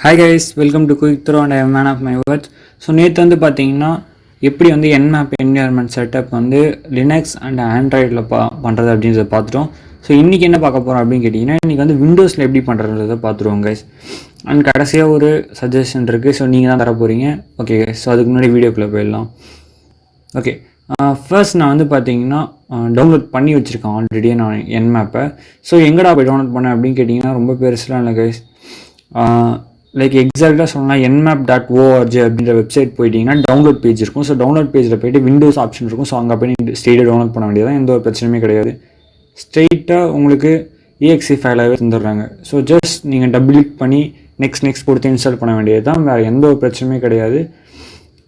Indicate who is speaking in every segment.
Speaker 1: Hi guys, welcome to quick throw and man of my words. So நேற்று வந்து பார்த்தீங்கன்னா எப்படி வந்து என்மேப் என்விரான்மெண்ட் செட்டப் வந்து லினக்ஸ் அண்ட் ஆண்ட்ராய்டில் பண்ணுறது அப்படின்றத பார்த்துட்டோம். ஸோ இன்றைக்கி என்ன பார்க்க போகிறோம் அப்படின்னு கேட்டிங்கன்னா, இன்றைக்கி வந்து விண்டோஸில் எப்படி பண்ணுறதை பார்த்துருவோம் கைஸ். அண்ட் கடைசியாக ஒரு சஜஷன் இருக்குது, ஸோ நீங்கள் தான் தர போகிறீங்க. ஓகே கைஸ், ஸோ அதுக்கு முன்னாடி வீடியோக்குள்ளே போயிடலாம். ஓகே, ஃபர்ஸ்ட் நான் வந்து பார்த்தீங்கன்னா டவுன்லோட் பண்ணி வச்சுருக்கேன் ஆல்ரெடி நான் என்மேப்பை. ஸோ எங்கடா போய் டவுன்லோட் பண்ணேன் அப்படின்னு கேட்டிங்கன்னா, ரொம்ப பெருசுலாம் இல்லை கைஸ். லைக் எக்ஸாக்டாக சொன்னால் nmap.org அப்படின்ற வெப்சைட் போயிட்டீங்கன்னா டவுன்லோட் பேஜ் இருக்கும். ஸோ டவுன்லோட் பேஜில் போய்ட்டு விண்டோஸ் ஆப்ஷன் இருக்கும். ஸோ அங்கே போய் ஸ்ட்ரெயிட்டாக டவுன்லோட் பண்ண வேண்டியதான், எந்த ஒரு பிரச்சனையுமே கிடையாது. ஸ்ட்ரெயிட்டாக உங்களுக்கு EXE ஃபைலாகவே தந்துடுறாங்க. ஸோ ஜஸ்ட் நீங்கள் டபுள் கிளிக் பண்ணி நெக்ஸ்ட் கொடுத்து இன்ஸ்டால் பண்ண வேண்டியது தான், வேறு எந்த ஒரு பிரச்சனையுமே கிடையாது.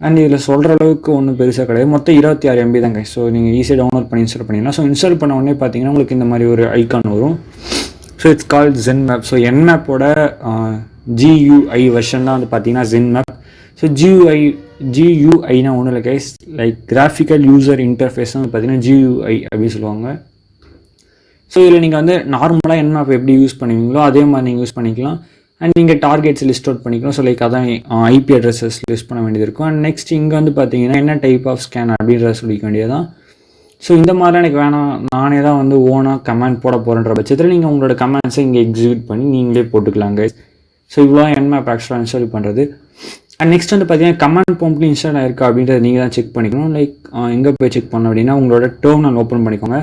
Speaker 1: அண்ட் இதில் சொல்கிற அளவுக்கு ஒன்றும் பெருசாக கிடையாது. மொத்தம் 26 MB தாங்க. ஸோ நீங்கள் ஈஸியாக டவுன்லோட் பண்ணி இன்ஸ்டால் பண்ணிடலாம். ஸோ இன்ஸ்டால் பண்ண உடனே பார்த்தீங்கன்னா உங்களுக்கு இந்த மாதிரி ஒரு ஐக்கான் வரும். So it's called ZenMap. So என்மேப்போட GUI வெர்ஷன் தான் வந்து பார்த்தீங்கன்னா ZenMap. ஸோ GUIனா ஒன்றும் இல்லை guys, like graphical user interface வந்து பார்த்தீங்கன்னா GUI அப்படின்னு சொல்லுவாங்க. ஸோ இதில் நீங்கள் வந்து நார்மலாக என்மேப் எப்படி யூஸ் பண்ணுவீங்களோ அதே மாதிரி நீங்கள் யூஸ் பண்ணிக்கலாம். அண்ட் நீங்கள் டார்கெட்ஸ் லிஸ்ட் அவுட் பண்ணிக்கலாம். ஸோ லைக் அதான் IP அட்ரஸஸ் லிஸ்ட் பண்ண வேண்டியது இருக்கும். அண்ட் நெக்ஸ்ட் இங்கே வந்து பார்த்தீங்கன்னா என்ன டைப் ஆஃப் ஸ்கேன் அப்படின்றத சொல்லிக்க வேண்டியதான். ஸோ இந்த மாதிரிலாம் எனக்கு வேணாம், நானே தான் வந்து ஓனாக கமெண்ட் போட போகிறேன்ற பட்சத்தில் நீங்கள் உங்களோட கமெண்ட்ஸை இங்கே எக்ஸிக்யூட் பண்ணி நீங்களே போட்டுக்கலாங்க. ஸோ இவ்வளோ என்மேப் ஆக்சுவலாக இன்ஸ்டால் பண்ணுறது. அண்ட் நெக்ஸ்ட் வந்து பார்த்தீங்கன்னா கமெண்ட் ப்ராம்ப்ட்ல இன்ஸ்டால் ஆயிருக்கா அப்படின்றத நீங்கள் தான் செக் பண்ணிக்கணும். லைக் எங்கே போய் செக் பண்ணோம் அப்படின்னா உங்களோட டெர்மினல் ஓப்பன் பண்ணிக்கோங்க.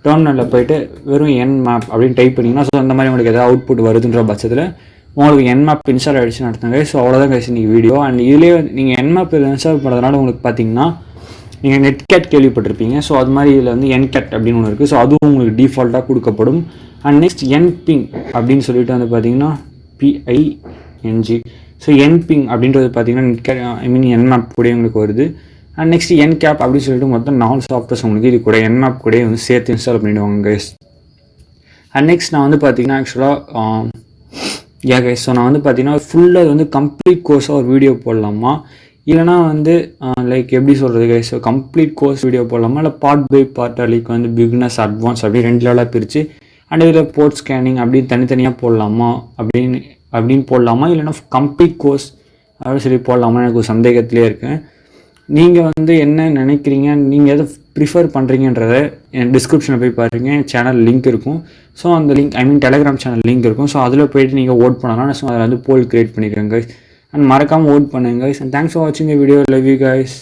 Speaker 1: டெர்மினலில் போய்ட்டு வெறும் என்மேப் அப்படின்னு டைப் பண்ணிங்கன்னா, ஸோ அந்த மாதிரி உங்களுக்கு எதாவது அவுட்புட் வருதுன்ற பட்சத்தில் உங்களுக்கு என்மேப் இன்ஸ்டால் ஆகிடுச்சுன்னு நடத்துங்க. ஸோ அவ்வளோதான் கைஸ் இன்றைக்கி வீடியோ. அண்ட் இதுலேயே நீங்கள் என்மேப் இன்ஸ்டால் பண்ணுறதுனால உங்களுக்கு பார்த்தீங்கன்னா நீங்கள் நெட்கேட் கேள்விப்பட்டிருப்பீங்க. ஸோ அது மாதிரி இதில் வந்து என்கேட் அப்படின்னு ஒன்று இருக்குது. ஸோ அதுவும் உங்களுக்கு டிஃபால்ட்டாக கொடுக்கப்படும். அண்ட் நெக்ஸ்ட் nping அப்படின்னு சொல்லிட்டு வந்து பார்த்தீங்கன்னா PING. ஸோ nping அப்படின்றது பார்த்தீங்கன்னா நெட்கேட் என்மேப் கூட உங்களுக்கு வருது. அண்ட் நெக்ஸ்ட் என்கேப் அப்படின்னு சொல்லிட்டு மொத்தம் 4 சாஃப்ட்வேர்ஸ் உங்களுக்கு இது கூட என்மேப் கூட வந்து சேர்த்து இன்ஸ்டால் பண்ணிவிடுவாங்க கைஸ். அண்ட் நெக்ஸ்ட் நான் வந்து பார்த்தீங்கன்னா ஆக்சுவலாக கைஸ், ஸோ நான் வந்து பார்த்தீங்கன்னா ஃபுல்லாக வந்து கம்ப்ளீட் கோர்ஸாக ஒரு வீடியோ போடலாமா, இல்லைனா வந்து லைக் எப்படி சொல்கிறது guys, so complete course video போடலாமா, இல்லை பார்ட் பை பார்ட்டாக லைக் வந்து பிகினர்ஸ் அட்வான்ஸ் அப்படி 2 லெவலாக பிரித்து அண்ட் இதில் போர்ட் ஸ்கேனிங் அப்படின்னு தனித்தனியாக போடலாமா அப்படின்னு போடலாமா, இல்லைனா கம்ப்ளீட் கோர்ஸ் அப்படின்னு சொல்லி போடலாமா, எனக்கு ஒரு சந்தேகத்திலே இருக்கேன். நீங்கள் வந்து என்ன நினைக்கிறீங்க, நீங்கள் எதை ப்ரிஃபர் பண்ணுறீங்கன்றதை என் டிஸ்கிரிப்ஷனில் போய் பாருங்கள், என் சேனல் லிங்க் இருக்கும். ஸோ அந்த லிங்க் டெலிகிராம் சேனல் லிங்க் இருக்கும். ஸோ அதில் போய்ட்டு நீங்கள் ஓட் பண்ணலாம். ஸோ அதில் வந்து போல் க்ரியேட் பண்ணிக்கிறேன் கைஸ். அண்ட் மறக்காமல் ஓட் பண்ணுங்க கைஸ். அண்ட் தேங்க்ஸ் ஃபார் வாட்சிங் the video. Love you guys.